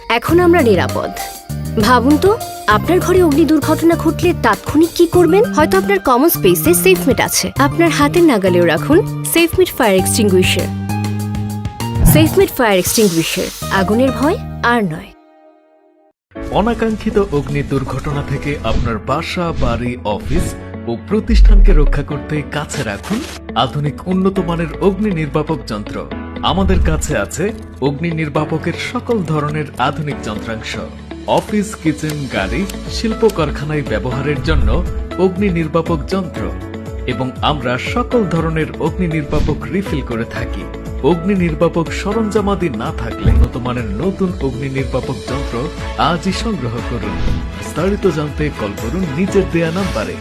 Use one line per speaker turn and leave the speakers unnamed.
এখন আমরা নিরাপদ। ভাবুন তো, আপনার ঘরে অগ্নি দুর্ঘটনা ঘটলে তাৎক্ষণিক কি করবেন? হয়তো আপনার কমন স্পেসে সেফমেট আছে, আপনার হাতের নাগালেও রাখুন সেফমেট ফায়ার এক্সটিংগুইশার। সেফমেট ফায়ার এক্সটিংগুইশার, আগুনের ভয় আর নয়।
অনাকাঙ্ক্ষিত অগ্নি দুর্ঘটনা থেকে আপনার বাসা, বাড়ি, অফিস ও প্রতিষ্ঠানকে রক্ষা করতে কাছে রাখুন আধুনিক উন্নত মানের অগ্নি নির্বাপক যন্ত্র। আমাদের কাছে আছে অগ্নি নির্বাপকের সকল ধরনের আধুনিক যন্ত্রাংশ। অফিস, কিচেন, গাড়ি, শিল্প কারখানায় ব্যবহারের জন্য অগ্নি নির্বাপক যন্ত্র এবং আমরা সকল ধরনের অগ্নি নির্বাপক রিফিল করে থাকি। অগ্নি নির্বাপক সরঞ্জামাদি না থাকলে উন্নত মানের নতুন অগ্নি নির্বাপক যন্ত্র আজই সংগ্রহ করুন। বিস্তারিত জানতে কল করুন নিচের দেয়া নাম্বারে।